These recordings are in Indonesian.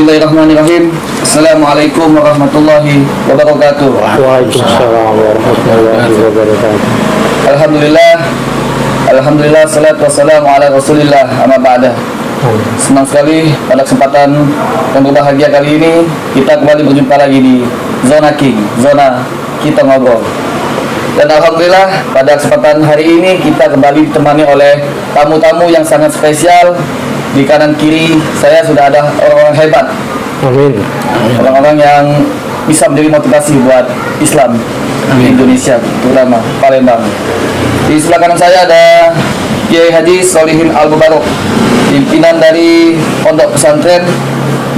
Bismillahirrahmanirrahim. Assalamualaikum warahmatullahi wabarakatuh. Waalaikumsalam warahmatullahi wabarakatuh. Alhamdulillah, salatu wassalamu ala rasulillah, amma ba'da. Senang sekali pada kesempatan yang berbahagia kali ini kita kembali berjumpa lagi di Zona King, zona kita ngobrol. Dan alhamdulillah pada kesempatan hari ini kita kembali ditemani oleh tamu-tamu yang sangat spesial. Di kanan kiri saya sudah ada orang-orang hebat. Amin. Orang-orang yang bisa menjadi motivasi buat Islam di Indonesia, terutama Palembang. Di sebelah kanan saya ada Kiai Haji Solihin Al-Mubarak, pimpinan dari Pondok Pesantren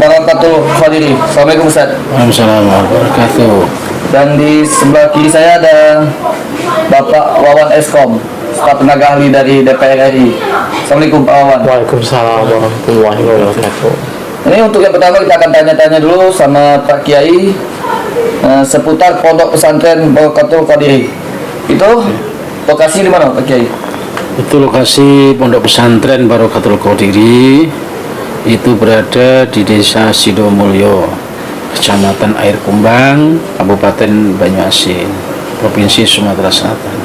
Barakatul Qadiri. Assalamualaikum Ustaz. Waalaikumsalam warahmatullahi wabarakatuh. Dan di sebelah kiri saya ada Bapak Wawan Eskom, staf tenaga ahli dari DPR RI. Assalamualaikum Pak Wawan. Waalaikumsalam warahmatullahi wabarakatuh. Ini untuk yang pertama kita akan tanya-tanya dulu sama Pak Kiai seputar Pondok Pesantren Barakatul Qadiri. Itu lokasi di mana Pak Kiai? Itu lokasi Pondok Pesantren Barakatul Qadiri. Itu berada di Desa Sidomulyo, Kecamatan Air Kumbang, Kabupaten Banyuasin, Provinsi Sumatera Selatan.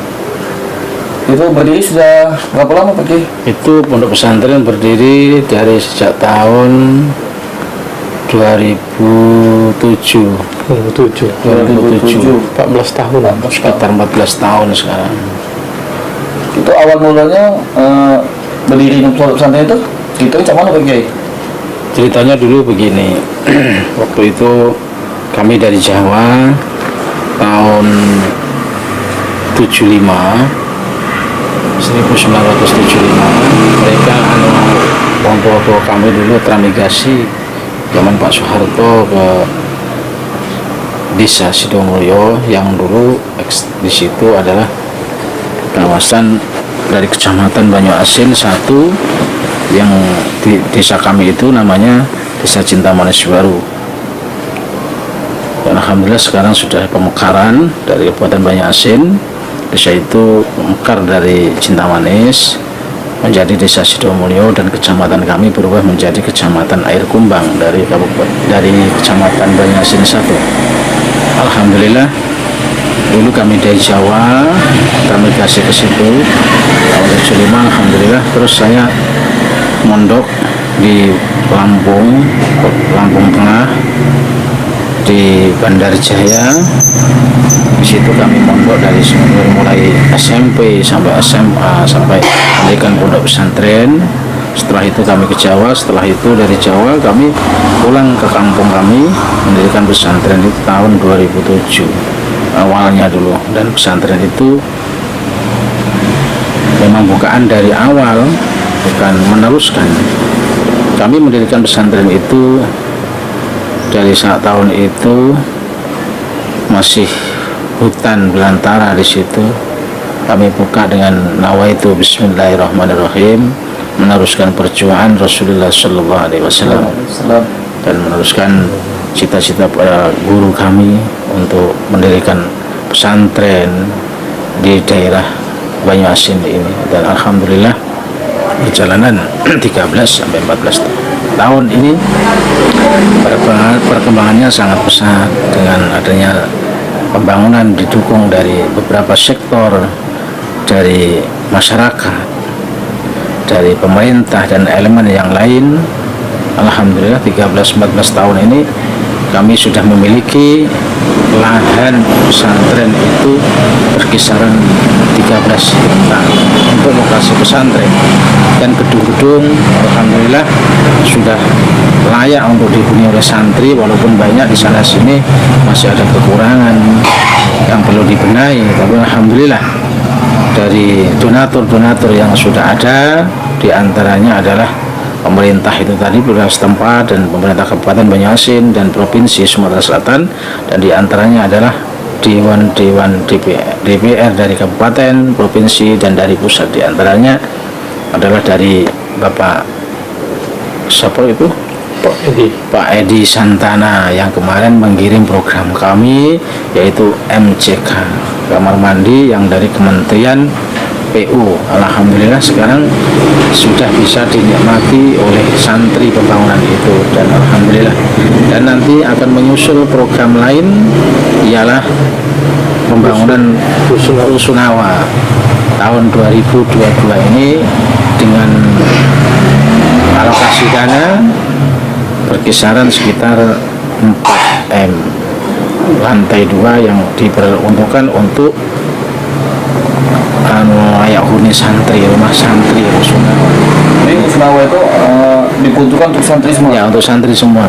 Itu berdiri sudah berapa lama Pak Kiai? Itu Pondok Pesantren berdiri dari sejak tahun 2007. 14 tahun. Sekitar 14 tahun sekarang. Itu awal mulanya berdiri Pondok Pesantren itu ceritanya mana Pak Kiai? Ceritanya dulu begini. Waktu itu kami dari Jawa tahun 1975, mereka orang tua kami dulu transmigrasi zaman Pak Soeharto ke Desa Sidomulyo yang dulu di situ adalah kawasan dari Kecamatan Banyuasin satu, yang di desa kami itu namanya Desa Cinta Manis Baru. Dan alhamdulillah sekarang sudah pemekaran dari Kabupaten Banyuasin. Desa itu mekar dari Cinta Manis menjadi Desa Sidomulyo, dan kecamatan kami berubah menjadi Kecamatan Air Kumbang dari Kecamatan Banyuasin 1. Alhamdulillah dulu kami dari Jawa, kami kasih ke situ tahun 75. Alhamdulillah terus saya mondok di Lampung Tengah, di Bandar Jaya. Di situ kami mondok dari mulai SMP sampai SMA, sampai mendirikan pondok pesantren. Setelah itu kami ke Jawa. Setelah itu dari Jawa kami pulang ke kampung kami, mendirikan pesantren itu tahun 2007 awalnya dulu. Dan pesantren itu memang bukaan dari awal, bukan meneruskan. Kami mendirikan pesantren itu dari saat tahun itu masih hutan belantara. Di situ kami buka dengan nawaitu bismillahirrahmanirrahim, meneruskan perjuangan Rasulullah Sallallahu Alaihi Wasallam dan meneruskan cita-cita para guru kami untuk mendirikan pesantren di daerah Banyuasin ini. Dan alhamdulillah perjalanan 13 sampai 14 tahun ini perkembangannya sangat pesat dengan adanya pembangunan didukung dari beberapa sektor, dari masyarakat, dari pemerintah dan elemen yang lain. Alhamdulillah 13-14 tahun ini kami sudah memiliki lahan pesantren itu berkisaran 13 hektar untuk lokasi pesantren, dan gedung-gedung alhamdulillah sudah layak untuk dihuni oleh santri, walaupun banyak di sana sini masih ada kekurangan yang perlu dibenahi. Tapi alhamdulillah dari donatur-donatur yang sudah ada, diantaranya adalah pemerintah itu tadi, pemerintah setempat dan pemerintah Kabupaten Banyuasin dan Provinsi Sumatera Selatan, dan diantaranya adalah Dewan-Dewan DPR dari Kabupaten, Provinsi, dan dari pusat. Diantaranya adalah dari Bapak siapa itu? Pak Edi Santana yang kemarin mengirim program kami, yaitu MCK, kamar mandi, yang dari Kementerian PU. Alhamdulillah sekarang sudah bisa dinikmati oleh santri pembangunan itu, dan alhamdulillah. Dan nanti akan menyusul program lain, ialah pembangunan Rusunawa tahun 2022 ini dengan alokasi dana berkisaran sekitar 4M, lantai 2 yang diperuntukkan untuk layak huni santri, rumah santri Rusunawa. Jadi Rusunawa itu diperuntukkan untuk santri semua? Ya, untuk santri semua.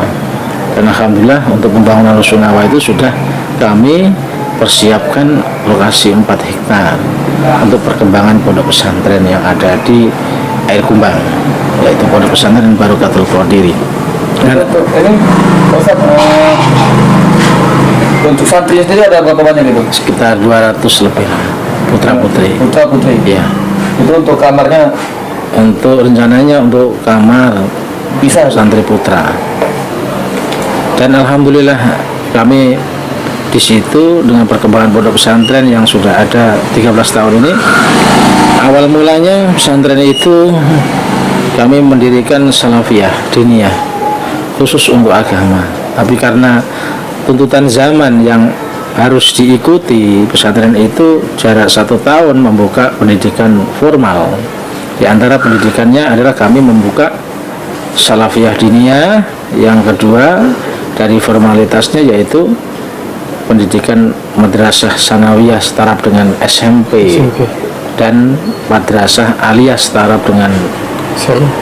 Dan alhamdulillah untuk pembangunan Rusunawa itu sudah kami persiapkan lokasi 4 hektar untuk perkembangan pondok pesantren yang ada di Air Kumbang, yaitu pondok pesantren Barokatul Qadiri. Dan ini Ustaz, untuk santri sendiri ada berapa banyak itu? sekitar 200 lebih putra putri. Putra putri. Ya. Itu untuk kamarnya Untuk rencananya untuk kamar bisa santri putra. Dan alhamdulillah kami di situ dengan perkembangan pondok pesantren yang sudah ada 13 tahun ini. Awal mulanya pesantren itu kami mendirikan salafiyah diniyah khusus untuk agama, tapi karena tuntutan zaman yang harus diikuti, pesantren itu jarak 1 tahun membuka pendidikan formal. Di antara pendidikannya adalah kami membuka salafiyah diniyah. Yang kedua dari formalitasnya yaitu pendidikan madrasah sanawiyah setaraf dengan SMP, dan madrasah aliyah setaraf dengan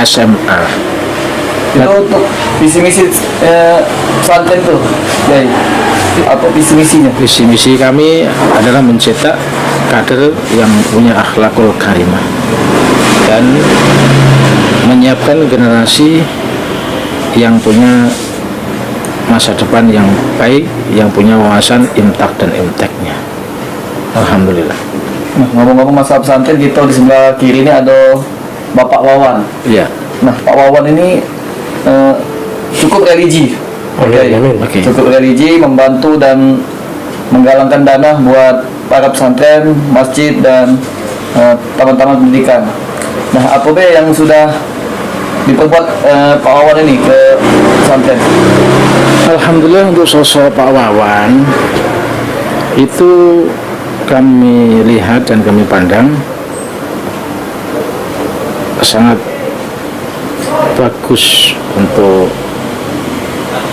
SMA. itu untuk visi misi pesantren itu, ya, apa visi misinya? Visi misi kami adalah mencetak kader yang punya akhlakul karimah dan menyiapkan generasi yang punya masa depan yang baik, yang punya wawasan imtak dan imteknya. Alhamdulillah. Nah, ngomong-ngomong masalah pesantren, kita di sebelah kiri ini ada Bapak Wawan. Iya. Nah, Pak Wawan ini cukup religi. Oke. Cukup religi, membantu dan menggalangkan dana buat para pesantren, masjid, dan taman-taman pendidikan. Nah, apa be yang sudah diperbuat Pak Wawan ini ke pesantren? Alhamdulillah untuk sosok Pak Wawan itu kami lihat dan kami pandang sangat bagus untuk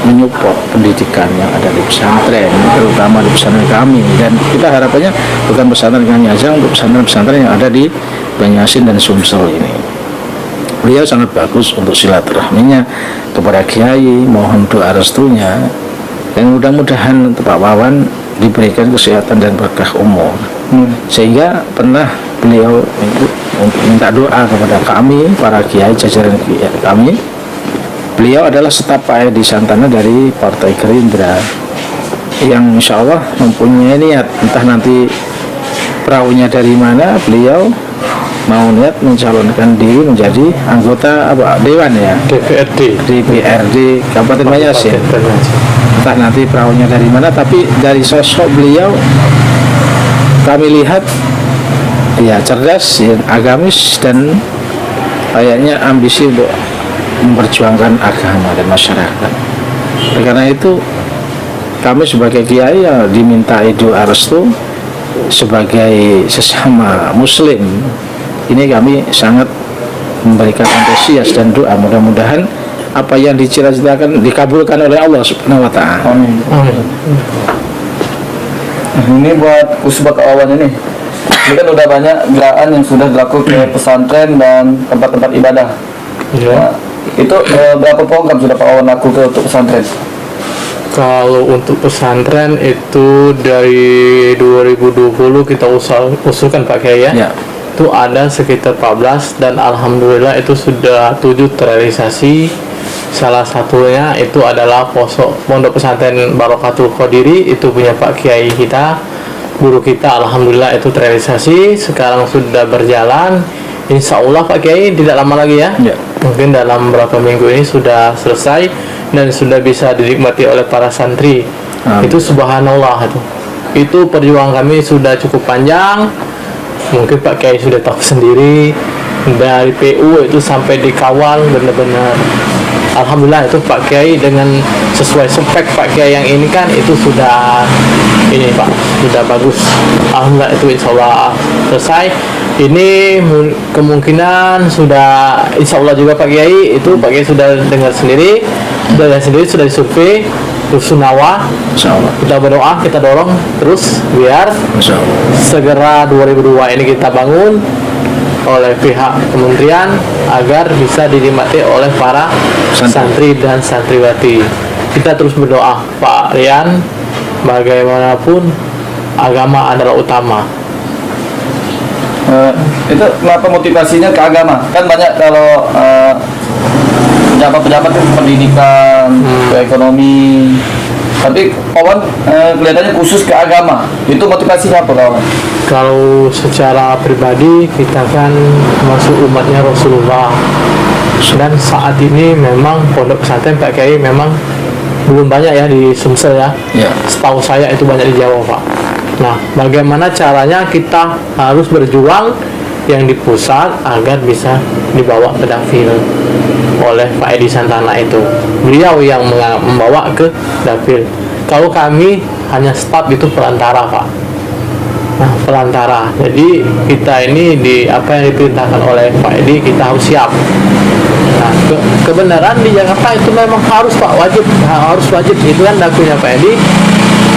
menyupport pendidikan yang ada di pesantren, terutama di pesantren kami, dan kita harapannya bukan pesantren kami aja, untuk pesantren-pesantren yang ada di Banyasin dan Sumsel ini. Beliau sangat bagus untuk silaturahminya kepada Kiai, mohon doa restunya, dan mudah-mudahan untuk Pak Wawan diberikan kesehatan dan berkah umur. Sehingga pernah beliau minta doa kepada kami, para Kiai, jajaran kami. Beliau adalah staf Pak Edi Santana dari Partai Gerindra yang insya Allah mempunyai niat, entah nanti perahunya dari mana, beliau mau niat mencalonkan diri menjadi anggota dewan ya, DPRD Kabupaten Banyasin. Entah nanti perahunya dari mana, tapi dari sosok beliau kami lihat ya cerdas, ya, agamis, dan kayaknya ambisi untuk memperjuangkan agama dan masyarakat. Oleh karena itu kami sebagai kiai ya dimintai doa restu sebagai sesama muslim. Ini kami sangat memberikan antusias dan doa, mudah-mudahan apa yang dicita-citakan dikabulkan oleh Allah Subhanahu wa taala. Amin. Ini buat Usbak Awan ini kan udah banyak gerakan yang sudah dilakukan ke pesantren dan tempat-tempat ibadah. Nah, itu berapa program sudah Pak Awan lakukan untuk pesantren? Kalau untuk pesantren itu dari 2020 kita usulkan Pak Kiai ya. Ya. Itu ada sekitar 14 dan alhamdulillah itu sudah 7 terrealisasi. Salah satunya itu adalah pondok pesantren Barokatul Qadiri, itu punya Pak Kiai kita, guru kita, alhamdulillah itu terrealisasi. Sekarang sudah berjalan. Insya Allah Pak Kiai tidak lama lagi ya. Ya. Mungkin dalam beberapa minggu ini sudah selesai dan sudah bisa dinikmati oleh para santri. Itu subhanallah itu perjuangan kami sudah cukup panjang. Mungkin Pak Kiai sudah tahu sendiri, dari PU itu sampai dikawal benar-benar. Alhamdulillah itu Pak Kiai dengan sesuai spek Pak Kiai yang ini kan itu sudah ini Pak, sudah bagus. Alhamdulillah itu insya Allah selesai. Ini kemungkinan sudah insya Allah juga Pak Kiai itu Pak Kiai sudah dengar sendiri, sudah disurvei Rusunawa. Insya Allah. Kita berdoa, kita dorong terus biar Insya Allah. segera 2002 ini kita bangun oleh pihak kementerian agar bisa dinikmati oleh para santri dan santriwati. Kita terus berdoa Pak Rian, bagaimanapun agama adalah utama. Itu kenapa motivasinya ke agama? Kan banyak kalau pejabat-pejabat itu pendidikan, ke ekonomi. Tapi kawan kelihatannya khusus ke agama. Itu motivasinya apa kawan? Kalau secara pribadi kita kan masuk umatnya Rasulullah, dan saat ini memang pondok pesantren Pak Kiai memang belum banyak ya di Sumsel ya. Ya. Setahu saya itu banyak di Jawa Pak. Nah, bagaimana caranya kita harus berjuang yang di pusat agar bisa dibawa ke dapil oleh Pak Edi Santana itu. Beliau yang membawa ke dapil. Kalau kami hanya staf itu perantara Pak. Nah, perantara. Jadi kita ini di apa yang diperintahkan oleh Pak Edi kita harus siap. Nah, kebenaran di Jakarta itu memang harus Pak, wajib, harus wajib. Itu kan dakunya Pak Edi.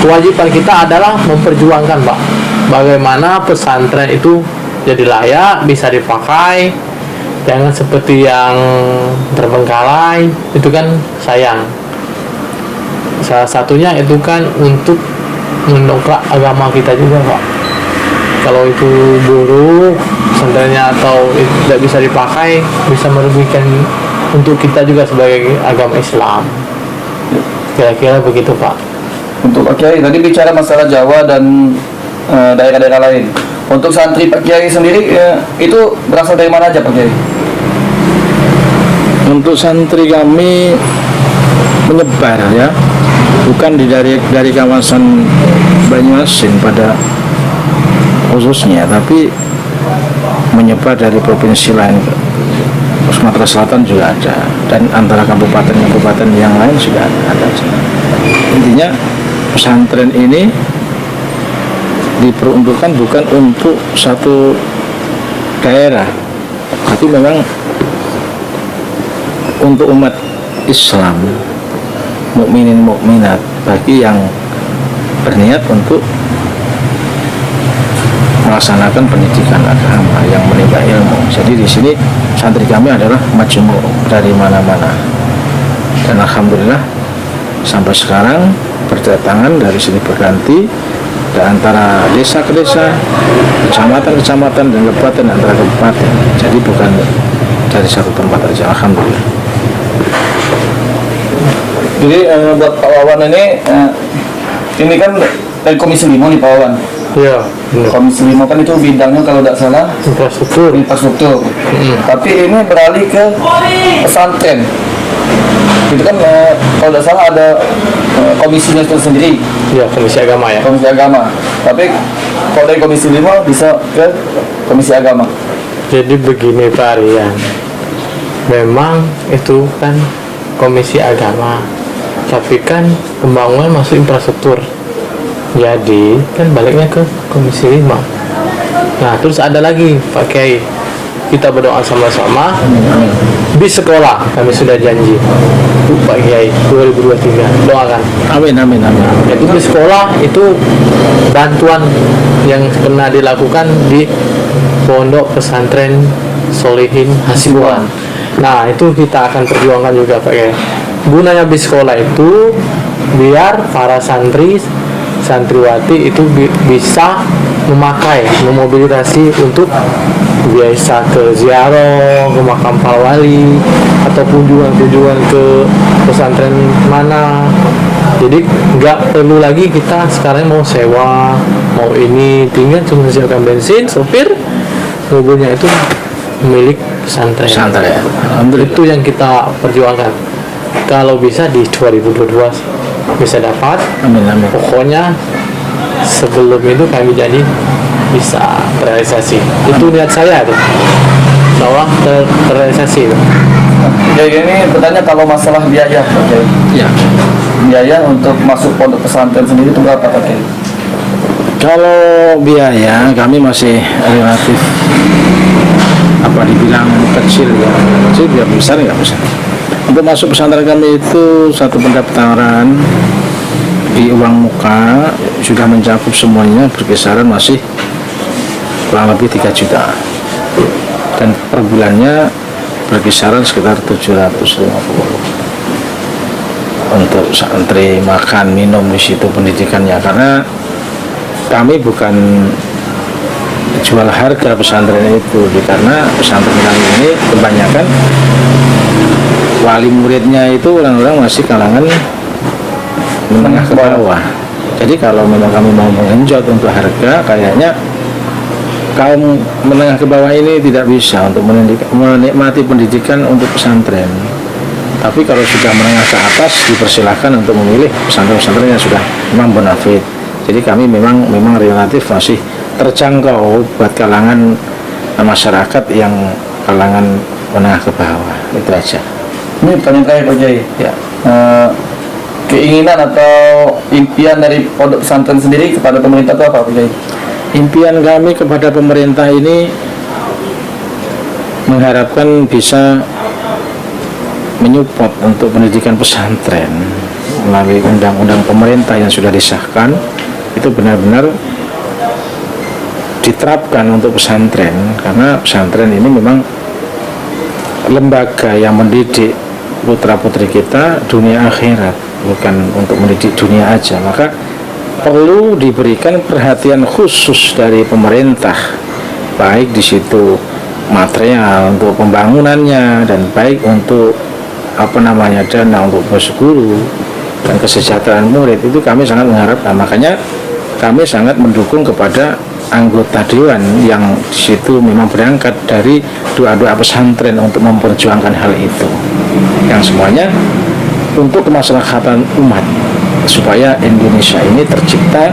Kewajiban kita adalah memperjuangkan Pak, bagaimana pesantren itu jadi layak, bisa dipakai, jangan seperti yang terbengkalai. Itu kan sayang. Salah satunya itu kan untuk mendongkrak agama kita juga Pak. Kalau itu buruk pesantrennya atau tidak bisa dipakai, bisa merugikan untuk kita juga sebagai agama Islam. Kira-kira begitu Pak. Untuk Pak Kiai tadi bicara masalah Jawa dan daerah-daerah lain. Untuk santri Pak Kiai sendiri itu berasal dari mana aja Pak Kiai? Untuk santri kami menyebar ya, bukan dari kawasan Banyuasin pada khususnya, tapi menyebar dari provinsi lain. Sumatera Selatan juga ada, dan antara kabupaten-kabupaten yang lain juga ada. Intinya pesantren ini diperuntukkan bukan untuk satu daerah, tapi memang untuk umat Islam, mukminin mukminat, bagi yang berniat untuk melaksanakan pendidikan agama yang menimba ilmu. Jadi di sini santri kami adalah majmuk dari mana-mana, dan alhamdulillah sampai sekarang berdatangan dari sini berganti, dan antara desa ke desa, kecamatan ke kecamatan, dan kabupaten antara kabupaten. Jadi bukan dari satu tempat saja, alhamdulillah. Jadi buat Pak Wawan ini kan dari Komisi 5 nih Pak Wawan. Iya. Komisi 5 kan itu bidangnya kalau tidak salah infrastruktur. Tapi ini beralih ke pesantren. Itu kan kalau tidak salah ada komisinya itu sendiri. Iya, Komisi Agama ya. Komisi Agama. Tapi kalau dari Komisi 5 bisa ke Komisi Agama. Jadi begini Pak Rian, memang itu kan Komisi Agama, tapi kan pembangunan masuk infrastruktur. Jadi kan baliknya ke Komisi 5. Nah, terus ada lagi Pak Kiai, kita berdoa sama-sama. Bis sekolah kami sudah janji Pak Kiai 2023, doakan. Amin, amin, amin. Itu bis sekolah itu bantuan yang pernah dilakukan di Pondok Pesantren Solihin Hasibuan. Nah, itu kita akan perjuangkan juga Pak Kiai. Gunanya bis sekolah itu biar para santriwati itu bisa memakai, memobilisasi untuk biasa ke ziarah, ke makam para wali, atau kunjungan ke pesantren mana. Jadi nggak perlu lagi kita sekarang mau sewa, mau ini, tinggal cuma siapkan bensin, sopir, mobilnya itu milik pesantren. Itu yang kita perjuangkan. Kalau bisa di 2022 bisa dapat. Amin, amin. Pokoknya sebelum itu kami jadi bisa terrealisasi. Itu niat saya tuh. Insya Allah terrealisasi itu. Jadi ini bertanya kalau masalah biaya, Pak Kiai. Ya, Biaya untuk masuk pondok pesantren sendiri itu berapa, Pak Kiai? kalau biaya kami masih relatif dibilang kecil ya, kecil biar besar nggak besar. Untuk masuk pesantren kami itu satu pendaftaran di uang muka sudah mencakup semuanya, berkisaran masih kurang lebih 3 juta, dan per bulannya berkisaran sekitar 750 untuk santri makan minum di situ pendidikannya, karena kami bukan jual harga pesantren itu, karena pesantren kami ini kebanyakan wali muridnya itu orang-orang masih kalangan menengah ke bawah. Jadi kalau memang kami mau mengenjot untuk harga, kayaknya kaum menengah ke bawah ini tidak bisa untuk menikmati pendidikan untuk pesantren. Tapi kalau sudah menengah ke atas, dipersilahkan untuk memilih pesantren-pesantren yang sudah memang bonafit. Jadi kami memang relatif masih terjangkau buat kalangan masyarakat yang kalangan menengah ke bawah. Itu aja. Ini pertanyaan terakhir, Pak Kiai. Ya. Keinginan atau impian dari pondok pesantren sendiri kepada pemerintah itu apa, Pak Kiai? Impian kami kepada pemerintah ini mengharapkan bisa menyupport untuk pendidikan pesantren melalui undang-undang pemerintah yang sudah disahkan, itu benar-benar diterapkan untuk pesantren, karena pesantren ini memang lembaga yang mendidik putra-putri kita dunia akhirat, bukan untuk mendidik dunia aja. Maka perlu diberikan perhatian khusus dari pemerintah, baik di situ material untuk pembangunannya, dan baik untuk dana untuk bos guru dan kesejahteraan murid. Itu kami sangat mengharapkan. Makanya kami sangat mendukung kepada anggota dewan yang di situ memang berangkat dari doa-doa pesantren untuk memperjuangkan hal itu, yang semuanya untuk kemaslahatan umat, supaya Indonesia ini tercipta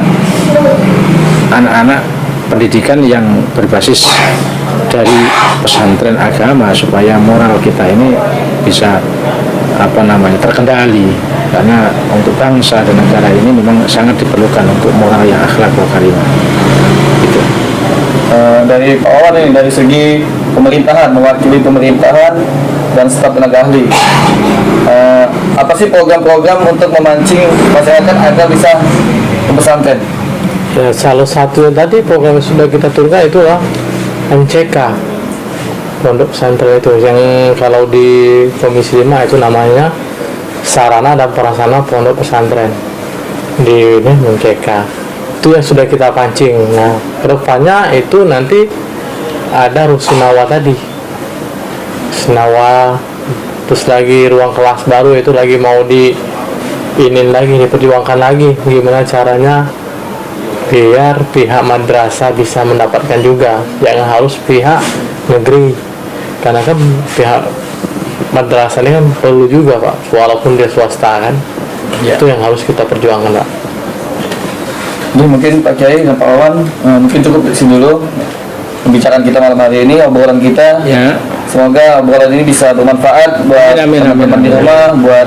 anak-anak pendidikan yang berbasis dari pesantren agama, supaya moral kita ini bisa terkendali, karena untuk bangsa dan negara ini memang sangat diperlukan untuk moral yang akhlak wa karimah. Gitu. Dari Pak Wawan ini, dari segi pemerintahan, mewakili pemerintahan dan staf tenaga ahli, apa sih program-program untuk memancing masyarakat agar bisa ke pesantren? Ya, salah satu yang tadi program yang sudah kita turunkan itulah MCK, pondok pesantren itu, yang kalau di Komisi 5 itu namanya sarana dan prasarana pondok pesantren di MCK. Itu yang sudah kita pancing. Nah, kedepannya itu nanti ada rusunawa tadi, senawa, terus lagi ruang kelas baru itu lagi mau diperjuangkan lagi gimana caranya biar pihak madrasah bisa mendapatkan juga, jangan harus pihak negeri, karena kan pihak madrasah ini kan perlu juga, Pak, walaupun dia swasta kan. Ya. Itu yang harus kita perjuangkan, Pak. Ini mungkin Pak Kiai dan Pak Wawan, mungkin cukup di sini dulu pembicaraan kita malam hari ini, obrolan kita. Ya. Semoga obrolan ini bisa bermanfaat buat teman-teman di rumah, buat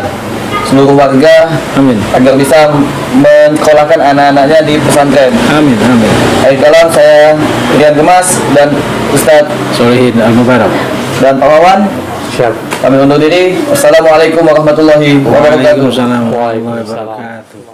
seluruh warga, Amin. agar bisa menyekolahkan anak-anaknya di pesantren. Amin. Baik, salam, saya Rian Gemas dan Ustadz Solihin Al-Mubarak. dan Pak Wawan. Siap. Kami undur diri. Wassalamualaikum warahmatullahi wabarakatuh. Waalaikumsalam warahmatullahi wabarakatuh.